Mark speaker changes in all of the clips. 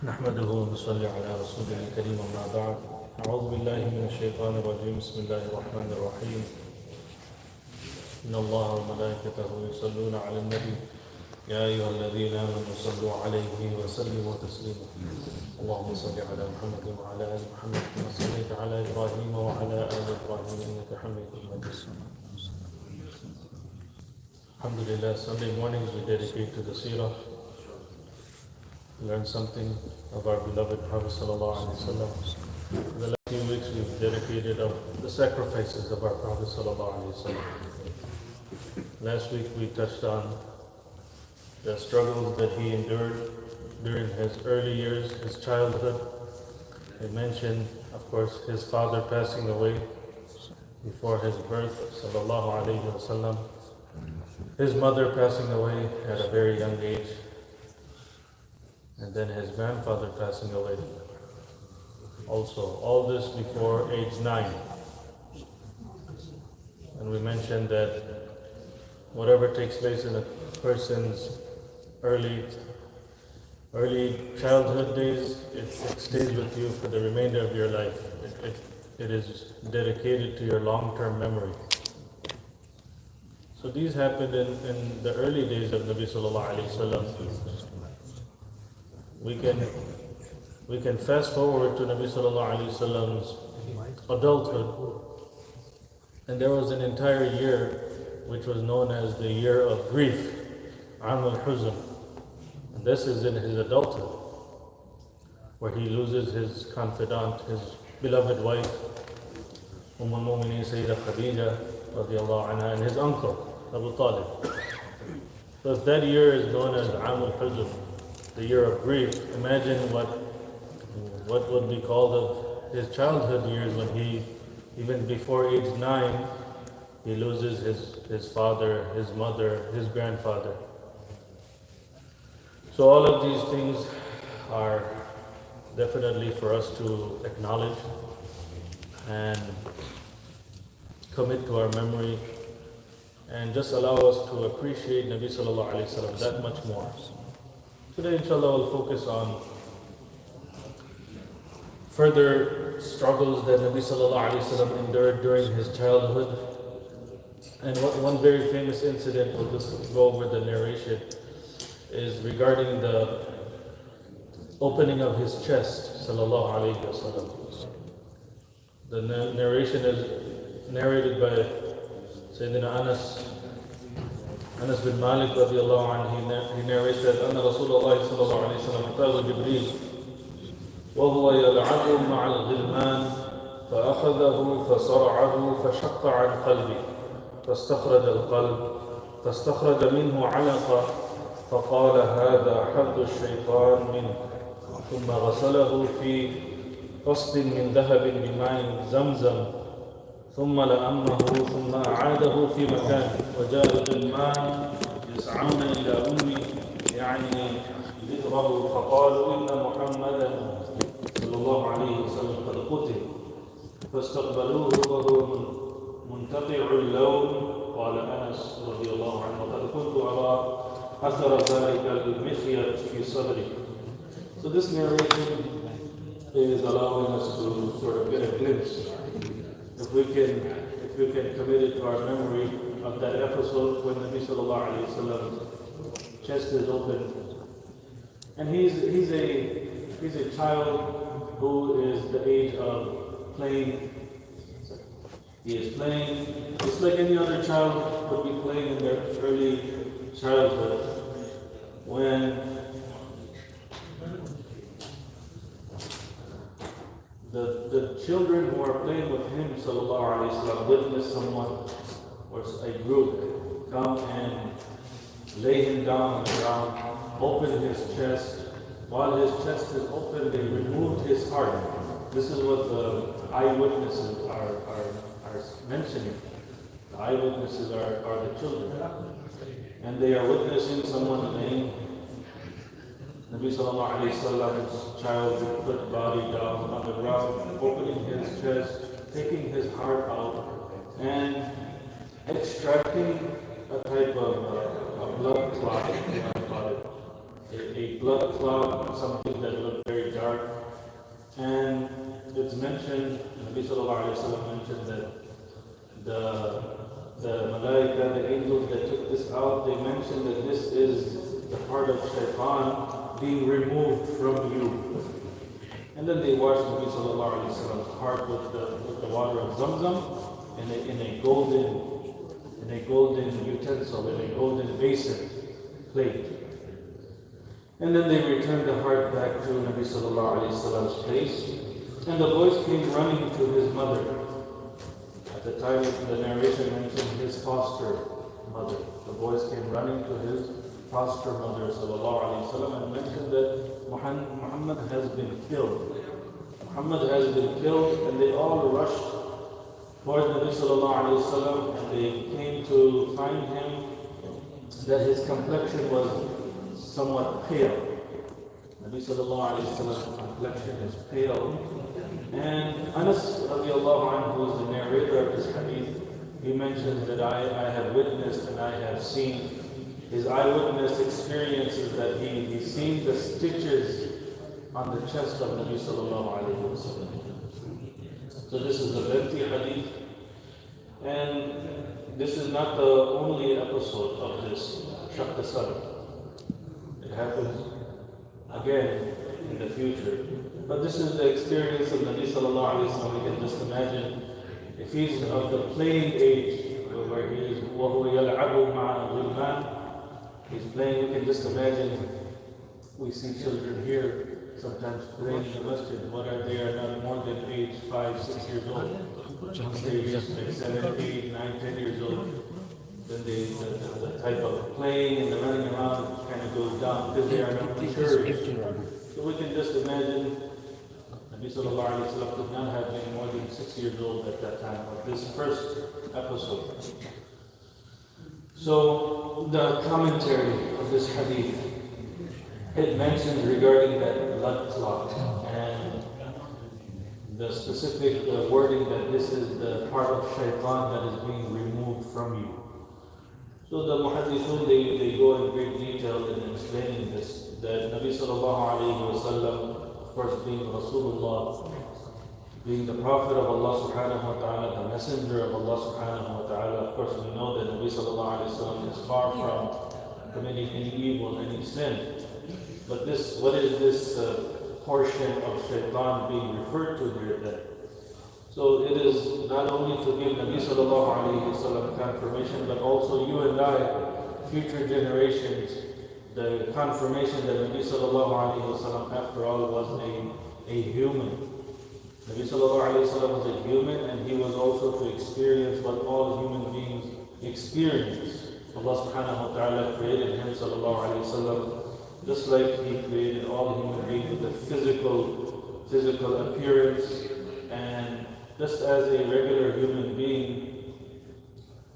Speaker 1: نحمده ونصلي على رسوله الكريم أما بعد أعوذ بالله من الشيطان الرجيم بسم الله الرحمن الرحيم إن الله وملائكته يصلون على النبي يا أيها الذين آمنوا صلوا عليه وسلموا تسليما اللهم صل على محمد وعلى آل محمد كما صليت على إبراهيم وعلى آل إبراهيم إنك حميد مجيد. Alhamdulillah, Sunday mornings we dedicate to the seerah. Learn something of our beloved Prophet Sallallahu Alaihi Wasallam. In the last few weeks we've dedicated of the sacrifices of our Prophet Sallallahu Alaihi Wasallam. Last week we touched on the struggles that he endured during his early years, his childhood. I mentioned, of course, his father passing away before his birth, Sallallahu Alaihi Wasallam. His mother passing away at a very young age. And then his grandfather passing away also. All this before age 9. And we mentioned that whatever takes place in a person's early childhood days, it stays with you for the remainder of your life. It is dedicated to your long-term memory. So these happened in the early days of Nabi Sallallahu Alaihi Wasallam. We can fast forward to Nabi Sallallahu Alaihi Wasallam's adulthood, and there was an entire year which was known as the year of grief, Am al-Huzn. And this is in his adulthood, where he loses his confidant, his beloved wife, al-Mu'mineen Sayyidah Khadija radiallahu anha, and his uncle, Abu Talib. So if that year is known as Am al-Huzn, the year of grief, imagine what would be called of his childhood years when he, even before age 9, he loses his father, his mother, his grandfather. So all of these things are definitely for us to acknowledge and commit to our memory and just allow us to appreciate Nabi Sallallahu Alaihi Wasallam that much more. Today, inshallah, we'll focus on further struggles that Nabi Sallallahu Alaihi Wasallam endured during his childhood. And one very famous incident, we'll just go over the narration, is regarding the opening of his chest, Sallallahu Alaihi Wasallam. The narration is narrated by Sayyidina Anas bin Malik radiallahu anhu. He narrates that أن رسول الله صلى الله عليه وسلم أتاه جبريل وهو يلعب مع الغلمان فأخذه فصرعه فشق عن قلبي فاستخرج القلب فاستخرج منه علقة فقال هذا حظ الشيطان منه ثم غسله في قسط من ذهب بماء زمزم ثم لأمه ثم أعاده في مكانه وجاء الغلمان يسعون إلى أمي يعني ذكره فقالوا إن محمدا صلى الله عليه وسلم قد قتل فاستقبلوه وهو منتقع اللون. قال أنس رضي الله عنه قد كنت أرى أثر ذلك المخيط في صدري. So this narration is allowing us to sort of get a glimpse. If we can commit it to our memory of that episode when Nabi Sallallahu Alaihi Wasallam's chest is open, and he's a child who is the age of playing. He is playing just like any other child would be playing in their early childhood. When the children who are playing with him, Sallallahu Alaihi Wasallam, witness someone or a group come and lay him down on the ground, open his chest. While his chest is open, they removed his heart. This is what the eyewitnesses are mentioning. The eyewitnesses are the children. And they are witnessing someone laying Nabi Sallallahu Alaihi Wasallam's childhood body down on the ground, opening his chest, taking his heart out, and extracting a type of a blood clot, a blood clot, something that looked very it's mentioned, Nabi sallallahu alayhi wa sallam mentioned that the malaika, the angels that took this out, they mentioned that this is the part of shaitan being removed from you. And then they washed Nabi sallallahu alayhi wa sallam's heart with the water of Zamzam in a golden utensil, in a golden basin plate. And then they returned the heart back to Nabi sallallahu alayhi wa sallam's place. And the boys came running to his mother. At the time the narration mentioned his foster mother. The boys came running to his foster mother sallallahu alayhi wa sallam and mentioned that Muhammad has been killed. Muhammad has been killed, and they all rushed towards Nabi sallallahu alayhi wa sallam, and they came to find him that his complexion was somewhat pale. Nabi sallallahu alayhi wa sallam's complexion is pale. And Anas radiallahu anhu, who is the narrator of this hadith, he mentions that I have witnessed and I have seen his eyewitness experiences that he's seen the stitches on the chest of Nabi sallallahu alayhi wa sallam. So this is a lengthy hadith, and this is not the only episode of this Shaq al-Sadr. It happens again in the future. But this is the experience of Nabi sallallahu alayhi wa sallam. We can just imagine if he's of the playing age, where he is, وَهُوَ يَلْعَبُ مَعَ الْغِلْمَانِ, he's playing. We can just imagine, we see children here sometimes playing in the masjid. What are they? Are not more than age 5, 6 years old. They reach like 7, 8, 9, 10 years old. Then the type of playing and the running around kind of goes down because they are not mature. So we can just imagine Nabi sallallahu alayhi wa sallam could not have been more than 6 years old at that time of this first episode. So the commentary of this hadith, it mentions regarding that blood clot and the specific wording that this is the part of shaitan that is being removed from you. So the muhaddithun, they go in great detail in explaining this, that Nabi sallallahu alayhi wa sallam, of course being Rasulullah, being the Prophet of Allah subhanahu wa ta'ala, the Messenger of Allah subhanahu wa ta'ala, of course we know that Nabi sallallahu alayhi wa sallam is far from committing any evil, any sin. But this, what is this portion of shaitan being referred to here then? So it is not only to give Nabi sallallahu alayhi wa sallam confirmation, but also you and I, future generations, the confirmation that Nabi sallallahu alayhi wa sallam, after all, was a human. Nabi sallallahu alayhi wa sallam was a human, and he was also to experience what all human beings experience. Allah subhanahu wa ta'ala created him sallallahu alayhi wa sallam just like he created all human beings with a physical appearance, and just as a regular human being,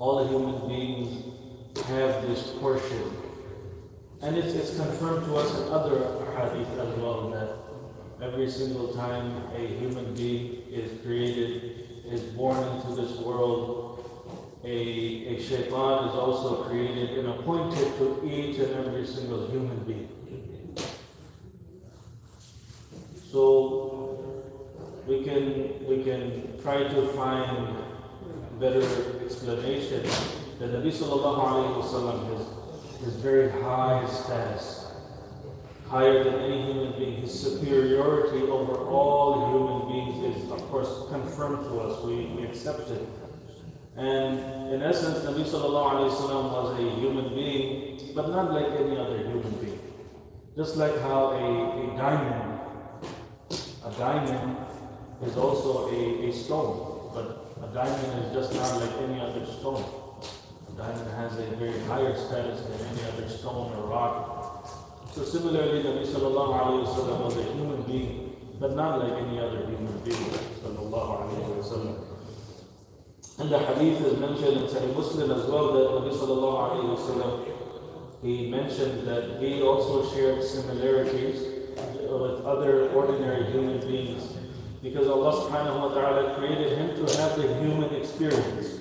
Speaker 1: all human beings have this portion. And it's confirmed to us in other hadith as well, that every single time a human being is created, is born into this world, a shaitan is also created and appointed to each and every single human being. So we can try to find better explanation that Nabi sallallahu alayhi wa sallam, his very high status, higher than any human being, his superiority over all human beings is of course confirmed to us. We accept it. And in essence, Nabi sallallahu alayhi wa sallam was a human being, but not like any other human being. Just like how a diamond is also a stone, but a diamond is just not like any other stone. A diamond has a very higher status than any other stone or rock. So similarly, Nabi sallallahu alayhi wa sallam was a human being, but not like any other human being, sallallahu alayhi wa sallam. And the hadith is mentioned in Sahih Muslim as well, that Nabi sallallahu alayhi wa sallam, he mentioned that he also shared similarities with other ordinary human beings, because Allah subhanahu wa ta'ala created him to have the human experience,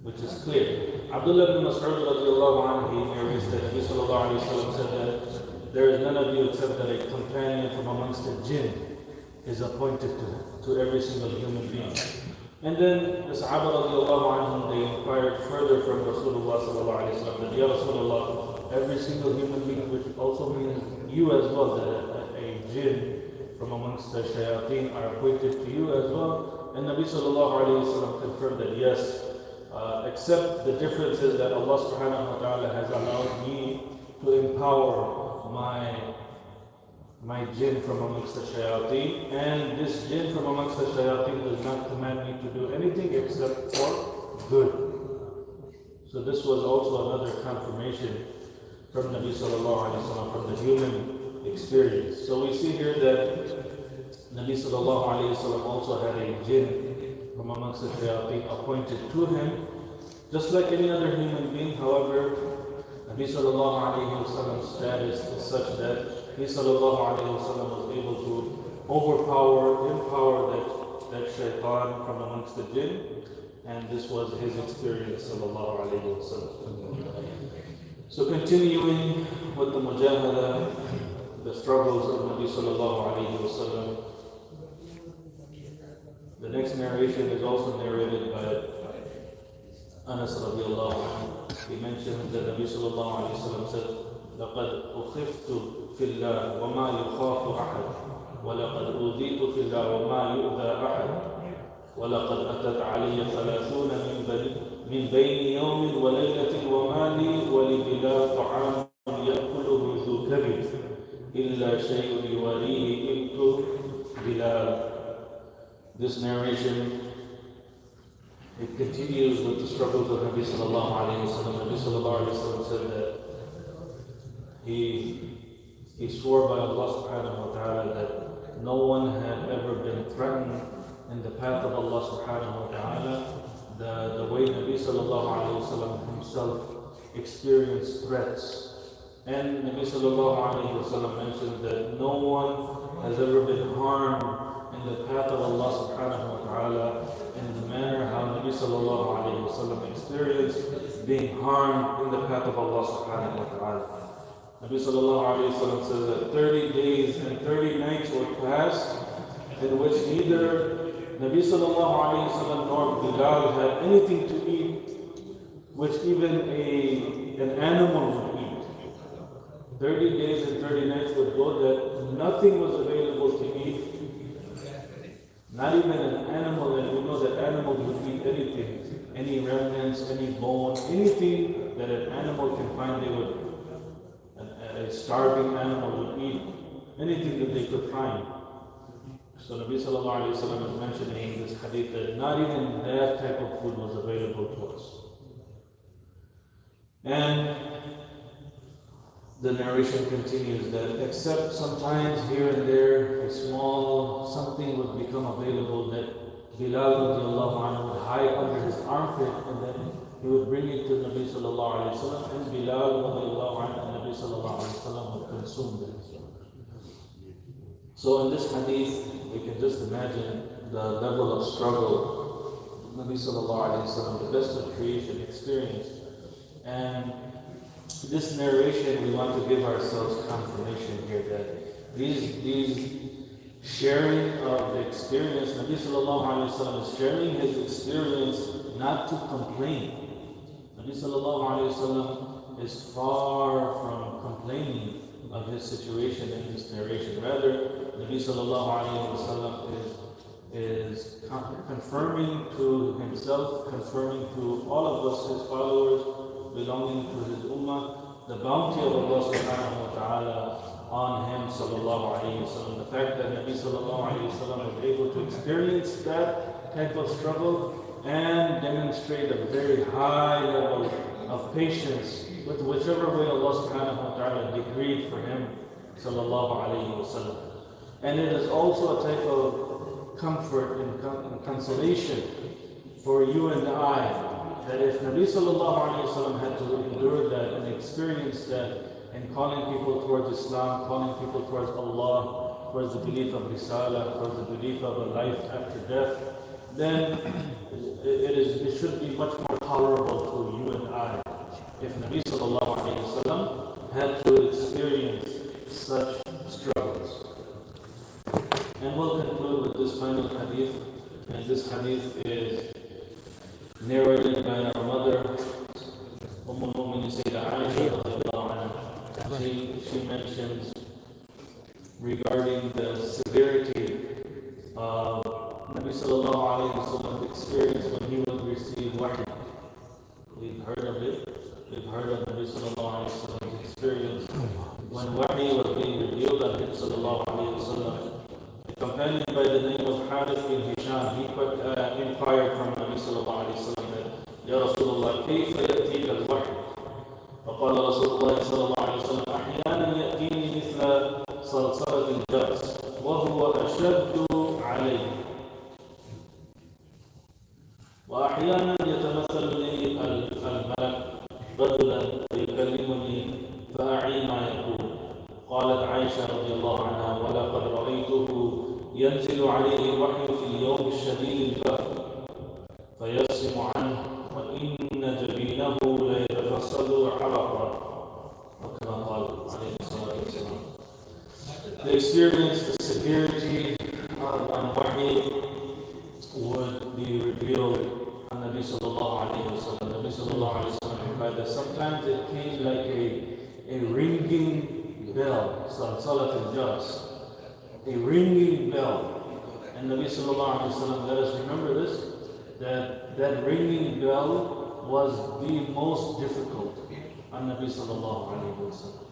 Speaker 1: which is clear. Abdullah ibn Mas'ud radiallahu anhu, he narrates that Nabi sallallahu alayhi wa sallam said that there is none of you except that a companion from amongst the jinn. is appointed to every single human being. And then the Sahaba radiallahu anhum, they inquired further from Rasulullah sallallahu alayhi wa sallam that, Ya Rasulullah, every single human being, which also means you as well, that a jinn from amongst the shayateen are appointed to you as well. And Nabi sallallahu alayhi wa sallam confirmed that yes, except the differences that Allah subhanahu wa ta'ala has allowed me to empower my jinn from amongst the shayateen, and this jinn from amongst the shayateen does not command me to do anything except for good. So this was also another confirmation from Nabi sallallahu alayhi wa sallam, from the human experience. So we see here that Nabi sallallahu alayhi wa sallam also had a jinn from amongst the shayateen appointed to him, just like any other human being. However, Nabi sallallahu alayhi wa sallam's status is such that he sallallahu alayhi wa sallam was able to empower that shaitan from amongst the jinn, and this was his experience sallallahu alayhi wa sallam. So continuing with the mujahada, the struggles of Nabi sallallahu alayhi wa sallam, the next narration is also narrated by Anas radiallahu anhu. He mentioned that Nabi sallallahu alayhi wa sallam said, لقد أخفت في الله وما يخاف أحد ولقد أوذيت في الله وما يؤذى أحد ولقد أتت علي 30 من بين يوم وليلة وما لي ولبلال طعام يأكله ذو كبد إلا شيء يواريه إبت بلال. This narration, it continues with the struggles of Nabi sallallahu alayhi wa sallam. Nabi sallallahu alayhi wa sallam said that he swore by Allah subhanahu wa ta'ala that no one had ever been threatened in the path of Allah subhanahu wa ta'ala the way Nabi sallallahu alayhi wa sallam himself experienced threats. And Nabi sallallahu alayhi wa sallam mentioned that no one has ever been harmed in the path of Allah subhanahu wa ta'ala in the manner how Nabi sallallahu alayhi wa sallam experienced being harmed in the path of Allah subhanahu wa ta'ala. Nabi sallallahu alayhi wa sallam says that 30 days and 30 nights were passed in which neither Nabi sallallahu alayhi wa sallam nor Bilal had anything to eat, which even an animal would eat. 30 days and 30 nights would go that nothing was available to eat, not even an animal, and we know that animals would eat anything, any remnants, any bone, anything that an animal can find, they would. A starving animal would eat anything that they could find. So Nabi sallallahu alayhi wa sallam is mentioning in this hadith that not even that type of food was available to us. And the narration continues that except sometimes here and there a small something would become available that Bilal radiallahu anhu would hide under his armpit, and then he would bring it to Nabi sallallahu alayhi wa sallam, and Bilal radiallahu anhu and Nabi sallallahu alayhi wa sallam would consume them. So in this hadith, we can just imagine the level of struggle Nabi sallallahu alayhi wa sallam, the best of creation, experienced. And this narration, we want to give ourselves confirmation here that these sharing of the experience, Nabi sallallahu alayhi wa sallam is sharing his experience not to complain. Nabi sallallahu alayhi wa sallam is far from complaining of his situation in this narration. Rather, Nabi sallallahu alayhi wa sallam is confirming to himself, confirming to all of us, his followers, belonging to his ummah, the bounty of Allah subhanahu wa ta'ala on him sallallahu alayhi wa sallam. The fact that Nabi sallallahu alayhi wa sallam was able to experience that type of struggle and demonstrate a very high level of patience with whichever way Allah subhanahu wa ta'ala decreed for him sallallahu alayhi wa sallam. And it is also a type of comfort and consolation for you and I, that if Nabi sallallahu alayhi wa sallam had to endure that and experience that in calling people towards Islam, calling people towards Allah, towards the belief of Risala, towards the belief of a life after death, then it should be much more tolerable to you and I if Nabi sallallahu alayhi wa sallam had to experience such struggles. And we'll continue. this hadith is narrated by our mother, al-Mu'minin Sayyidah Aisha radiallahu anha. She mentions regarding the severity of Nabi sallallahu alayhi wa sallam's experience when he would receive wahy. We've heard of it. We've heard of Nabi sallallahu alayhi wa sallam's experience when wahy was being revealed on him sallallahu alayhi wa sallam. A companion by the name of Harith bin Hisham, he inquired from Nabi sallallahu alayhi wa sallam, Ya Rasulullah, كيف يأتيك الوحي? فقال رسول الله صلى الله عليه وسلم أحيانا يأتيني مثل صلصلة الجرس وهو أشد عليه وأحيانا يتمثل لي الملك رجلا يكلمني فأعي ما يقول. قالت عائشة رضي الله عنها ولقد رأيته ينزل عليه الوحي في اليوم الشديد البرد فيصم عنه وإن جبينه ليتفصل عرقا وكما قال عليه الصلاة والسلام. The experience, the severity of wahy would be revealed on Nabi sallallahu alayhi wa sallam. Nabi sallallahu alayhi wa sallam implied that sometimes it came like a ringing bell, salat al-jas, a ringing bell. And Nabi sallallahu alayhi wa sallam, let us remember this, that ringing bell was the most difficult on Nabi sallallahu alayhi wa sallam.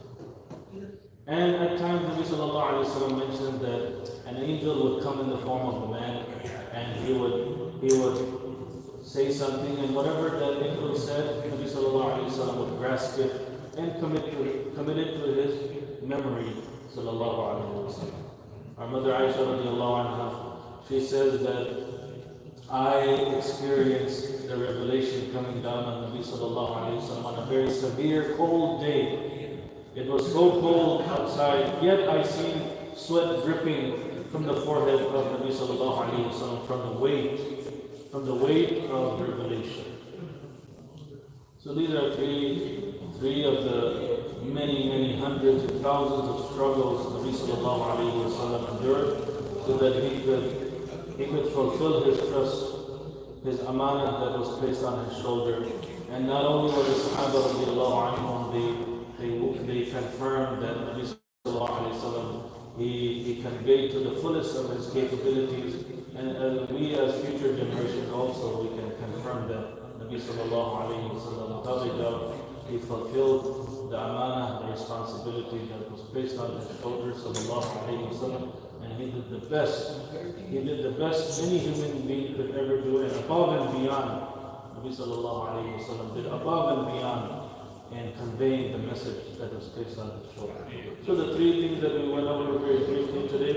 Speaker 1: And at times Nabi sallallahu alayhi wa sallam mentioned that an angel would come in the form of a man and he would say something, and whatever that angel said, Nabi sallallahu alayhi wa sallam would grasp it and commit it to his memory sallallahu alayhi wa sallam. Our mother Aisha radiallahu anha, she says that I experienced the revelation coming down on Nabi sallallahu alayhi wa sallam on a very severe cold day. It was so cold outside, yet I seen sweat dripping from the forehead of Nabi sallallahu alayhi wa sallam from the weight of revelation. So these are three of the many hundreds of thousands of struggles Nabi sallallahu alayhi wa sallam endured so that he could fulfill his trust, his amanah that was placed on his shoulder. And not only were the Sahaba radiallahu anhum, they confirmed that Nabi sallallahu alayhi wa sallam, he conveyed to the fullest of his capabilities. And we as future generations also, we can confirm that Nabi sallallahu alayhi wa sallam, without a doubt, he fulfilled the amanah, the responsibility that was placed on his shoulders sallallahu alayhi wa sallam. And he did the best. He did the best any human being could ever do, and above and beyond. Nabi sallallahu alayhi wa sallam did above and beyond in conveying the message that was placed on his shoulder. So the three things that we went over very briefly today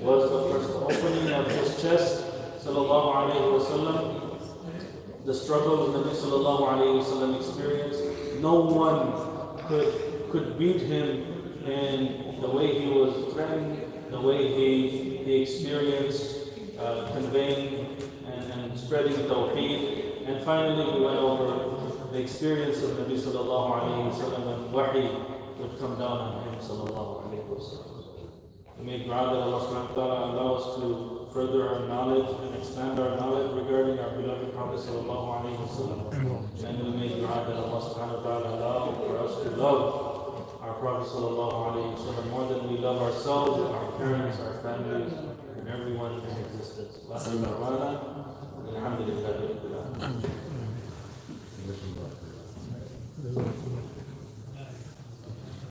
Speaker 1: was the first opening of his chest, sallallahu alayhi wa sallam, the struggles Nabi sallallahu alayhi wa sallam experienced. No one could beat him in the way he was threatened, the way he experienced conveying and spreading Tawheed. And finally we went over the experience of Nabi sallallahu alayhi wa sallam when wahi would come down on him sallallahu alayhi wa sallam. We may dua that Allah subhanahu wa ta'ala allow us to further our knowledge and expand our knowledge regarding our beloved Prophet sallallahu alayhi wa sallam. And we may dua that Allah subhanahu wa ta'ala allow for us to love our Prophet sallallahu alayhi wa sallam more than we love ourselves, our parents, our families, and everyone in existence. Alhamdulillah.